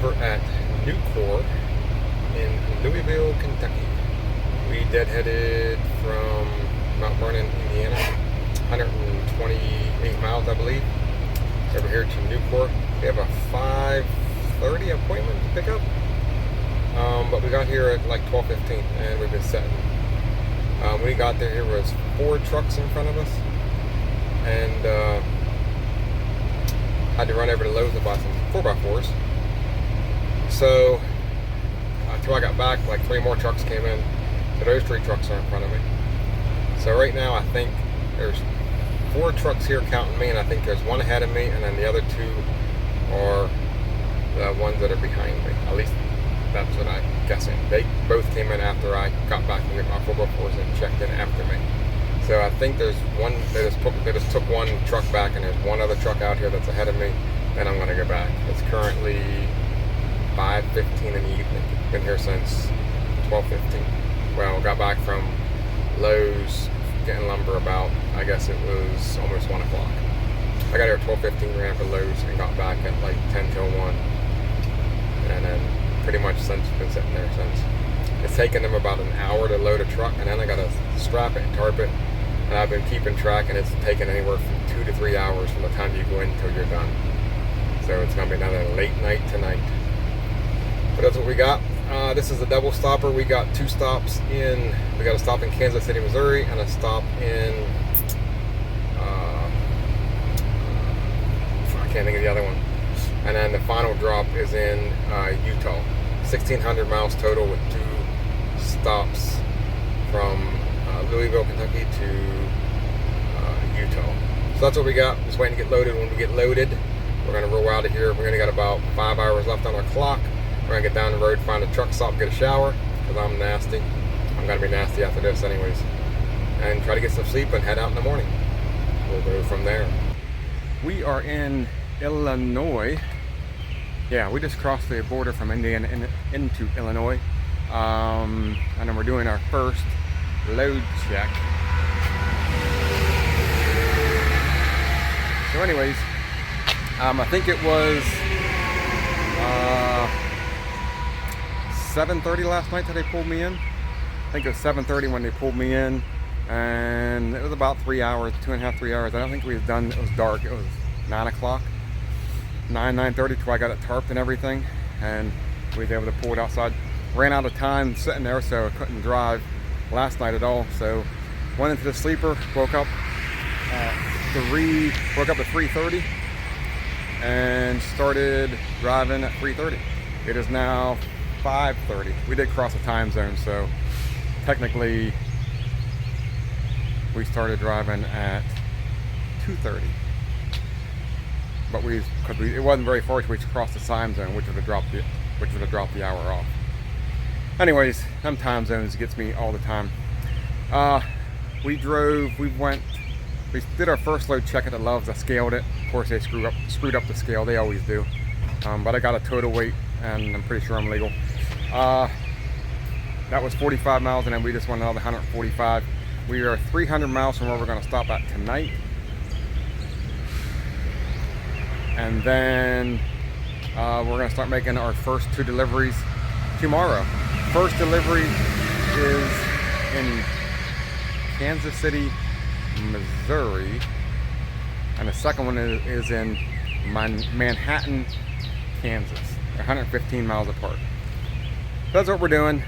over at Nucor in Louisville, Kentucky. We deadheaded from Mount Vernon, Indiana, 128 miles, I believe, over here to Nucor. We have a 5:30 appointment to pick up, but we got here at like 12:15, and we've been setting. When we got there was 4 trucks in front of us, and had to run over to Lowe's to buy some 4x4s. So until I got back, like 3 more trucks came in. So those 3 trucks are in front of me. So right now I think there's 4 trucks here counting me, and I think there's 1 ahead of me, and then the other 2 are the ones that are behind me. At least that's what I'm guessing. They both came in after I got back and got my 4x4s and checked in after me. So I think there's one, they just took 1 truck back, and there's 1 other truck out here that's ahead of me. Then I'm gonna go back. It's currently 5:15 in the evening. Been here since 12:15. Well, got back from Lowe's getting lumber about, I guess it was almost 1 o'clock. I got here at 12:15, ran for Lowe's, and got back at like 10 till 1. And then pretty much since been sitting there since. It's taken them about an hour to load a truck, and then I gotta strap it and tarp it. And I've been keeping track, and it's taken anywhere from 2 to 3 hours from the time you go in until you're done. So it's gonna be another late night tonight. But that's what we got. This is a double stopper. We got 2 stops in. We got a stop in Kansas City, Missouri, and a stop in. I can't think of the other one. And then the final drop is in Utah. 1,600 miles total with 2 stops from Louisville, Kentucky to Utah. So that's what we got. Just waiting to get loaded. When we get loaded, we're gonna roll out of here. We're gonna got about 5 hours left on our clock. We're gonna get down the road, find a truck stop, get a shower, because I'm nasty. I'm gonna be nasty after this anyways. And try to get some sleep and head out in the morning. We'll go from there. We are in Illinois. Yeah, we just crossed the border from Indiana into Illinois. And then we're doing our first load check. So anyways, I think it was 7:30 last night that they pulled me in. I think it was 7:30 when they pulled me in, and it was about 3 hours, 2.5, 3 hours. I don't think we was done. It was dark. It was 9 o'clock, 9:30 till I got it tarped and everything, and we was able to pull it outside. Ran out of time sitting there, so I couldn't drive last night at all. So went into the sleeper, woke up at 3:30, and started driving at 3:30. It is now 5:30. We did cross a time zone, so technically we started driving at 2:30. But it wasn't very far till we crossed the time zone, which would have dropped the hour off. Anyways, them time zones gets me all the time. We did our first load check at the Loves. I scaled it. Of course, they screwed up the scale. They always do. But I got a total weight, and I'm pretty sure I'm legal. That was 45 miles, and then we just went another 145. We are 300 miles from where we're going to stop at tonight. And then we're going to start making our first 2 deliveries tomorrow. First delivery is in Kansas City, Missouri, and the second one is in Manhattan, Kansas. They're 115 miles apart. That's what we're doing.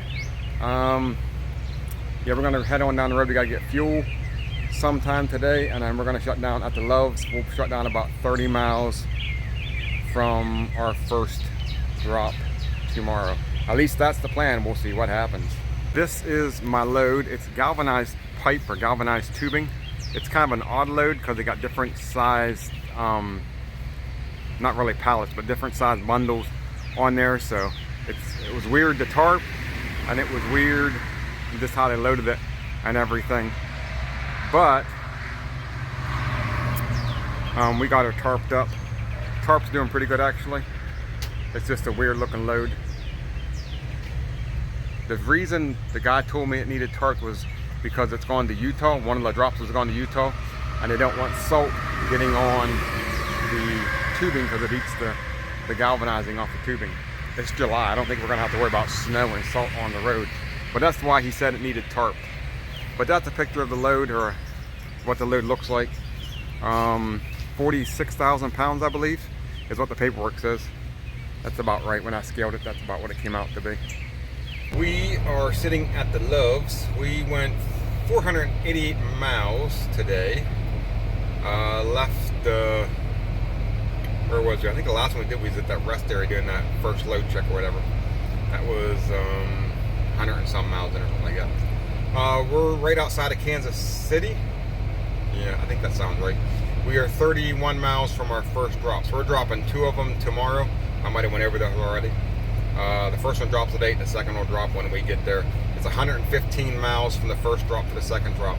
Yeah, we're gonna head on down the road. We gotta get fuel sometime today, and then we're gonna shut down at the Loves. We'll shut down about 30 miles from our first drop tomorrow. At least that's the plan. We'll see what happens. This is my load. It's galvanized pipe or galvanized tubing. It's kind of an odd load because they got different size, not really pallets, but different size bundles on there. So it was weird to tarp, and it was weird just how they loaded it and everything. But we got her tarped up. Tarp's doing pretty good actually. It's just a weird looking load. The reason the guy told me it needed tarp was because it's going to Utah. One of the drops was going to Utah, and they don't want salt getting on the tubing because it eats the galvanizing off the tubing. it's July. I don't think we're gonna have to worry about snow and salt on the road. But that's why he said it needed tarp. But that's a picture of the load, or what the load looks like. 46,000 pounds, I believe, is what the paperwork says. That's about right. When I scaled it, that's about what it came out to be. We are sitting at the Loves. We went 488 miles today. Left where was we? I think the last one we did was at that rest area doing that first load check or whatever. That was 100 and some miles in or something like that. We're right outside of Kansas City. Yeah, I think that sounds right. We are 31 miles from our first drop. So we're dropping 2 of them tomorrow. I might have went over those already. The first one drops at 8, and the second will drop when we get there. It's 115 miles from the first drop to the second drop.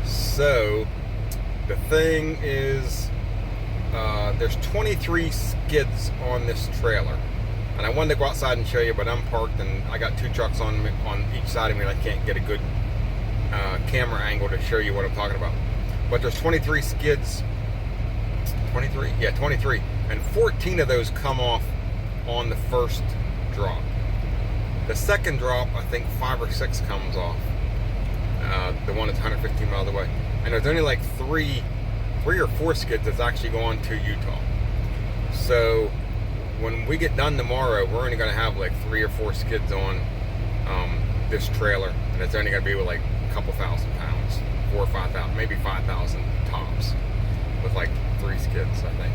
So the thing is, there's 23 skids on this trailer. And I wanted to go outside and show you, but I'm parked and I got 2 trucks on each side of me, and I can't get a good camera angle to show you what I'm talking about. But there's 23 skids. 23? Yeah, 23. And 14 of those come off on the first drop. The second drop, I think 5 or 6 comes off. The one that's 115 miles away. And there's only like 3 or 4 skids that's actually going to Utah. So when we get done tomorrow, we're only going to have like 3 or 4 skids on this trailer. And it's only going to be with like a couple thousand pounds. 4 or 5,000, maybe 5,000 tops. With like 3 skids, I think.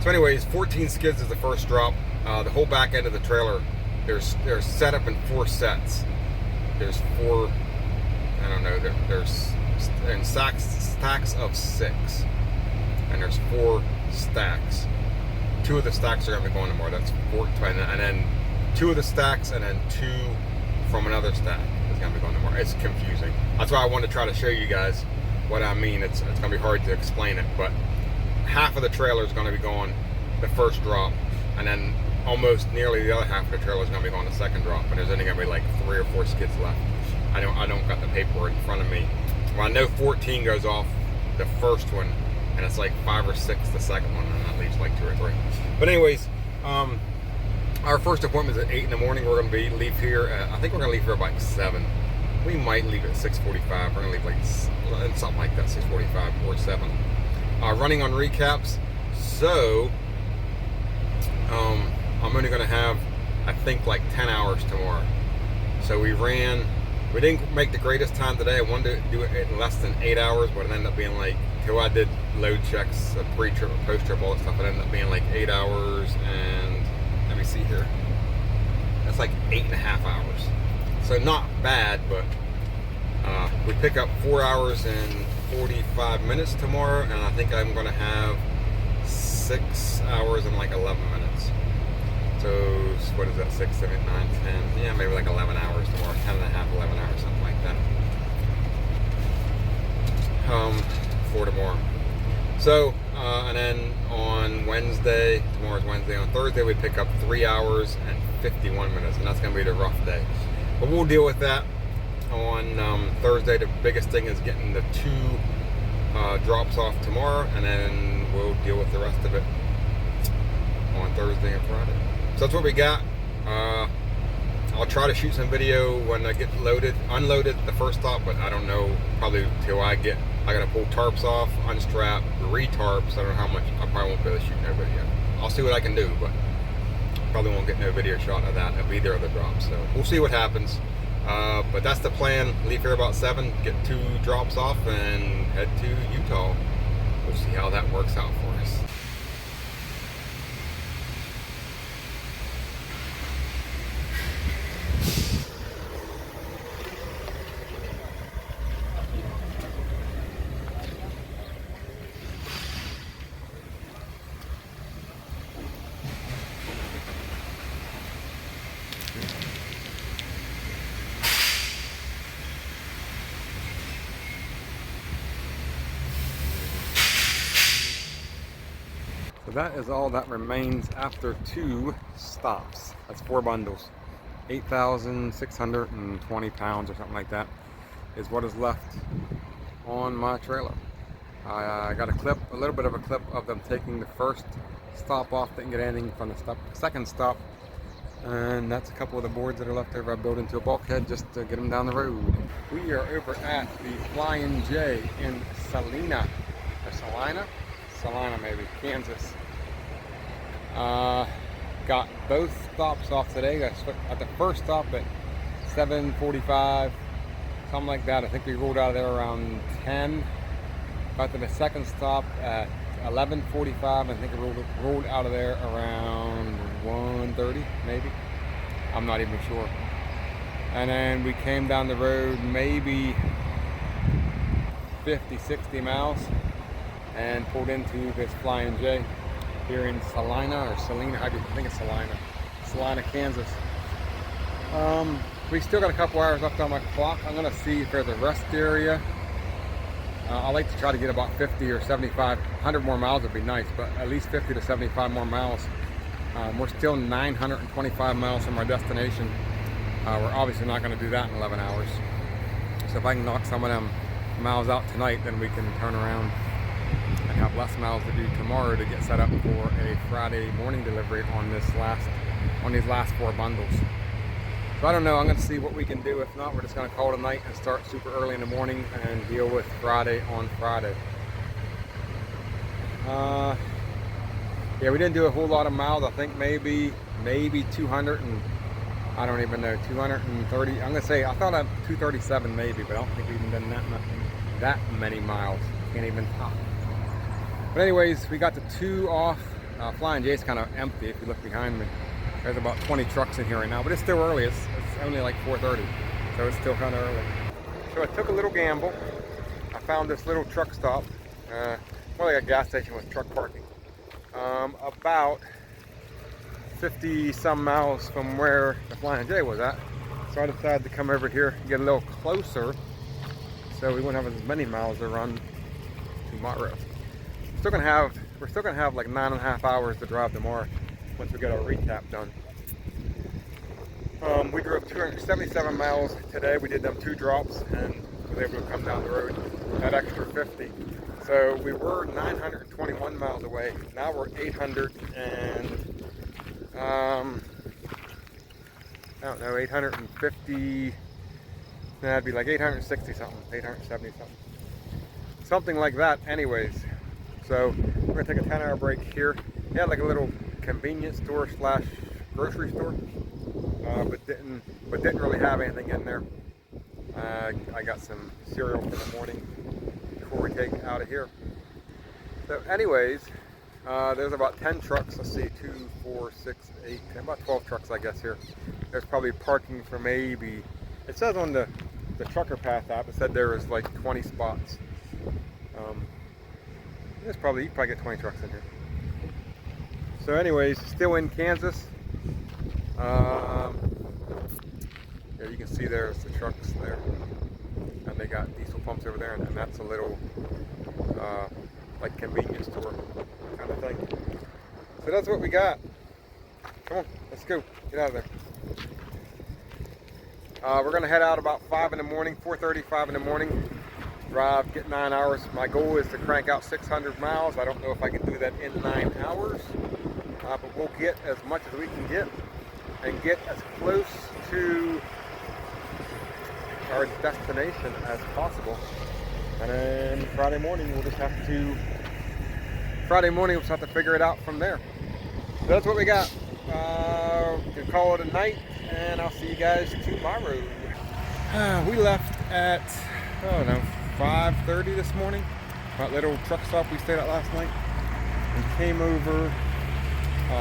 So anyways, 14 skids is the first drop. The whole back end of the trailer, there's set up in 4 sets. There's 4, I don't know, there's in stacks of 6. And there's 4 stacks. 2 of the stacks are going to be going tomorrow. That's 4, and then 2 of the stacks, and then 2 from another stack is going to be going tomorrow. It's confusing. That's why I wanted to try to show you guys what I mean. It's going to be hard to explain it, but half of the trailer is going to be going the first drop, and then almost nearly the other half of the trailer is going to be going the second drop, and there's only going to be like 3 or 4 skids left. I don't got the paperwork in front of me. Well, I know 14 goes off the first one, and it's like 5 or 6 the second one, and that leaves like 2 or 3. But anyways, our first appointment is at 8 in the morning. We're going to leave here I think we're going to leave here about 7. We might leave at 6:45. We're going to leave like something like that, 6:45 or 7. Running on recaps. So I'm only going to have, I think, like 10 hours tomorrow. So we didn't make the greatest time today. I wanted to do it in less than 8 hours, but it ended up being like, till I did load checks, pre-trip, post-trip, all that stuff, it ended up being like 8 hours, and let me see here. That's like 8.5 hours. So not bad, but we pick up 4 hours and 45 minutes tomorrow, and I think I'm going to have 6 hours and like 11 minutes. So what is that, 6, 7, 9, 10, yeah, maybe like 11 hours tomorrow, 10 and a half, 11 hours, something like that, for tomorrow. So and then on Wednesday, tomorrow's Wednesday, on Thursday we pick up 3 hours and 51 minutes, and that's going to be the rough day, but we'll deal with that on Thursday. The biggest thing is getting the 2 drops off tomorrow, and then we'll deal with the rest of it on Thursday and Friday. So that's what we got. I'll try to shoot some video when I get unloaded the first stop, but I don't know, probably till I gotta pull tarps off, unstrap, re-tarps. I don't know how much. I probably won't be able to shoot no video. I'll see what I can do, but probably won't get no video shot of that, of either of the drops. So we'll see what happens. But that's the plan. Leave here about 7, get 2 drops off, and head to Utah. We'll see how that works out for us. So that is all that remains after 2 stops. That's 4 bundles. 8,620 pounds or something like that is what is left on my trailer. I got a little bit of a clip of them taking the first stop off. Didn't get anything from the second stop. And that's a couple of the boards that are left over. I built into a bulkhead just to get them down the road. We are over at the Flying J in Salina, or Salina? Salina maybe, Kansas. Got both stops off today. At the first stop at 7:45, something like that. I think we rolled out of there around 10. Got to the second stop at 11:45. I think we rolled out of there around 1:30, maybe. I'm not even sure. And then we came down the road maybe 50, 60 miles and pulled into this Flying J here in Salina, or Salina, I think it's Salina. Salina, Kansas. We still got a couple hours left on my clock. I'm gonna see if there's a rest area. I like to try to get about 50 or 75, 100 more miles would be nice, but at least 50 to 75 more miles. We're still 925 miles from our destination. We're obviously not going to do that in 11 hours. So if I can knock some of them miles out tonight, then we can turn around and have less miles to do tomorrow to get set up for a Friday morning delivery on these last 4 bundles. So I don't know, I'm going to see what we can do. If not, we're just going to call it a night and start super early in the morning and deal with Friday on Friday. Yeah, we didn't do a whole lot of miles. I think maybe 200 and I don't even know, 230. I'm going to say, I thought I had 237 maybe, but I don't think we even done that many miles. Can't even talk. But anyways, we got the 2 off. Flying J's kind of empty if you look behind me. There's about 20 trucks in here right now, but it's still early. It's only like 4:30, so it's still kind of early. So I took a little gamble. I found this little truck stop, more like a gas station with truck parking, about 50 some miles from where the Flying J was at. So I decided to come over here and get a little closer, so we wouldn't have as many miles to run tomorrow. We're still gonna have like 9.5 hours to drive tomorrow once we get our recap done. We drove 277 miles today. We did them 2 drops and was able to come down the road that extra 50. So we were 921 miles away. Now we're 800 and I don't know, 850. That'd be like 860 something, 870 something, something like that. Anyways, so we're gonna take a 10-hour break here. They had like a little convenience store slash grocery store, but didn't really have anything in there. I got some cereal for the morning before we take out of here. So anyways, there's about 10 trucks. Let's see, 2, 4, 6, 8, 10, about 12 trucks I guess here. There's probably parking for maybe, it says on the Trucker Path app, it said there was like 20 spots. You can probably get 20 trucks in here. So anyways, still in Kansas. Yeah, you can see there's the trucks there. And they got diesel pumps over there, and that's a little like convenience store kind of thing. So that's what we got. Come on, let's go. Get out of there. We're gonna head out about 5 in the morning, 4:30, 5 in the morning. Drive, get 9 hours. My goal is to crank out 600 miles. I don't know if I can do that in 9 hours. But we'll get as much as we can get and get as close to our destination as possible. And then Friday morning we'll just have to figure it out from there. So that's what we got. We'll call it a night, and I'll see you guys tomorrow. We left at, I don't know, 5:30 this morning. That little truck stop we stayed at last night, and came over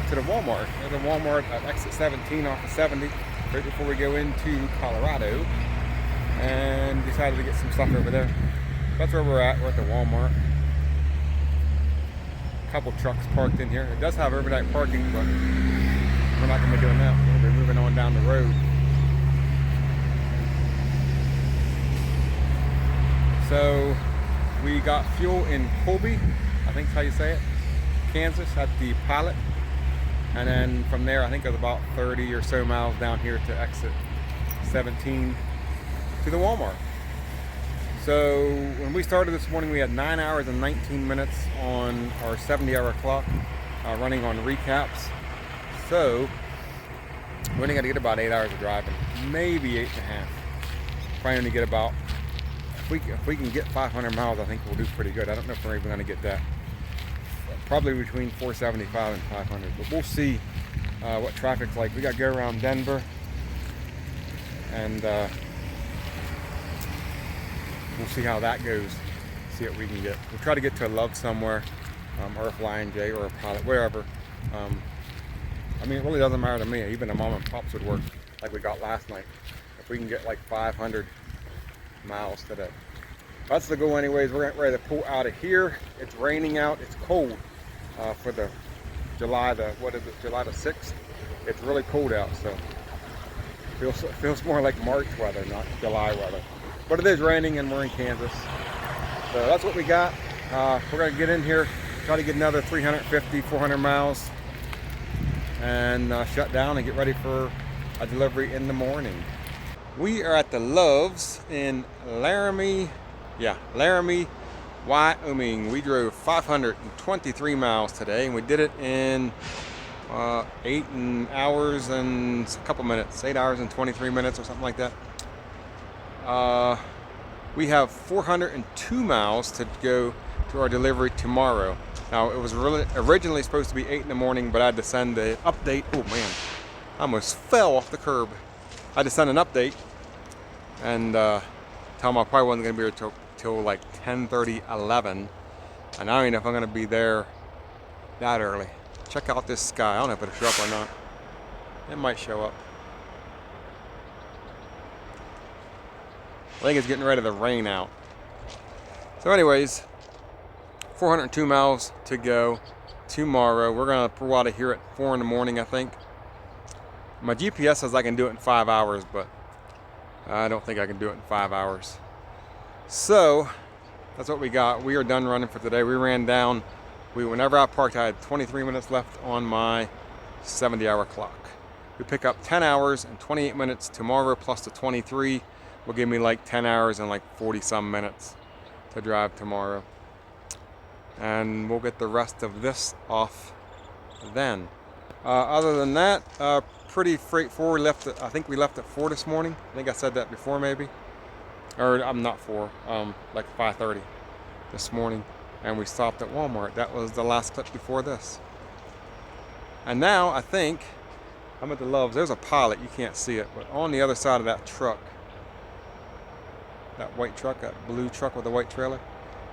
to the Walmart. There's a Walmart at exit 17 off of 70 right before we go into Colorado, and decided to get some stuff over there. That's where we're at. We're at the Walmart. A couple trucks parked in here. It does have overnight parking, but we're not going to be doing that. We'll be moving on down the road. So we got fuel in Colby, I think that's how you say it, Kansas, at the Pilot. And then from there, I think it was about 30 or so miles down here to exit 17 to the Walmart. So when we started this morning, we had 9 hours and 19 minutes on our 70-hour clock. running on recaps. So we're only gonna get about 8 hours of driving, maybe 8.5. Probably only get about, if we can get 500 miles, I think we'll do pretty good. I don't know if we're even gonna get that. Probably between 475 and 500, but we'll see what traffic's like. We got to go around Denver, and we'll see how that goes. See what we can get. We'll try to get to a Love somewhere, or a Flying J, or a Pilot, wherever. I mean, it really doesn't matter to me. Even a mom and pops would work, like we got last night. If we can get like 500 miles today. That's the goal anyways. We're getting ready to pull out of here. It's raining out. It's cold for the July the 6th. It's really cold out, so it feels more like March weather, not July weather. But it is raining and we're in Kansas. So that's what we got. We're gonna get in here, try to get another 350, 400 miles and shut down and get ready for a delivery in the morning. We are at the Loves in Laramie, Wyoming. We drove 523 miles today, and we did it in 8 hours and a couple minutes, 8 hours and 23 minutes or something like that. We have 402 miles to go to our delivery tomorrow. Now, it was originally supposed to be 8 in the morning, but I had to send an update. Oh man, I almost fell off the curb. I had to send an update and tell them I probably wasn't going to be here till like 10:30, 11. And I don't even know if I'm going to be there that early. Check out this sky. I don't know if it'll show up or not. It might show up. I think it's getting ready to rain out. So anyways, 402 miles to go tomorrow. We're going to pull out of here at 4 in the morning, I think. My GPS says I can do it in 5 hours, but I don't think I can do it in 5 hours. So that's what we got. We are done running for today. We ran down. Whenever I parked, I had 23 minutes left on my 70-hour clock. We pick up 10 hours and 28 minutes tomorrow, plus the 23 will give me like 10 hours and like 40-some minutes to drive tomorrow. And we'll get the rest of this off then. Other than that, pretty straightforward. I think we left at 4 this morning. I think I said that before, maybe. Or I'm not 4, like 5:30 this morning. And we stopped at Walmart. That was the last clip before this. And now I think I'm at the Loves. There's a Pilot. You can't see it, but on the other side of that truck, that white truck, that blue truck with the white trailer,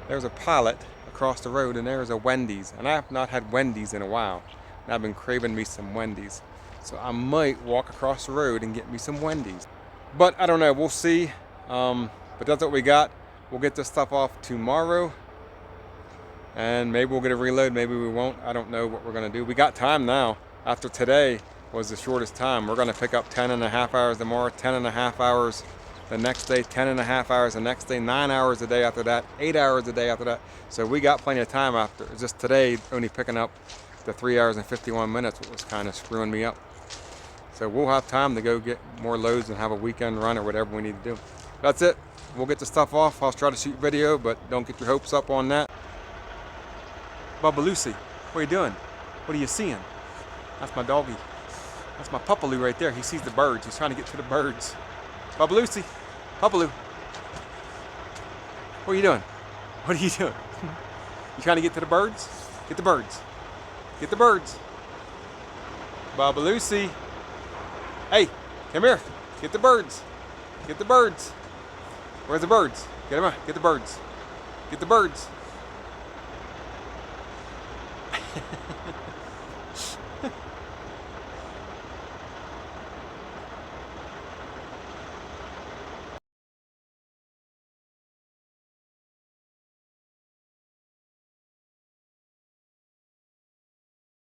there's a Pilot across the road, and there's a Wendy's. And I have not had Wendy's in a while. And I've been craving me some Wendy's. So I might walk across the road and get me some Wendy's. But I don't know, we'll see. But that's what we got. We'll get this stuff off tomorrow. And maybe we'll get a reload, maybe we won't. I don't know what we're gonna do. We got time now. After today was the shortest time. We're gonna pick up 10.5 hours tomorrow, 10.5 hours the next day, 10.5 hours the next day, 9 hours a day after that, 8 hours a day after that. So we got plenty of time after. Just today, only picking up the 3 hours and 51 minutes, what was kind of screwing me up. So we'll have time to go get more loads and have a weekend run or whatever we need to do. That's it. We'll get the stuff off. I'll try to shoot video, but don't get your hopes up on that. Bubba Lucy, what are you doing? What are you seeing? That's my doggy. That's my Pupaloo right there. He sees the birds. He's trying to get to the birds. Bubba Lucy, Pupaloo. What are you doing? What are you doing? You trying to get to the birds? Get the birds. Get the birds. Bubba Lucy. Hey, come here. Get the birds. Get the birds. Where's the birds? Get them out. Get the birds. Get the birds.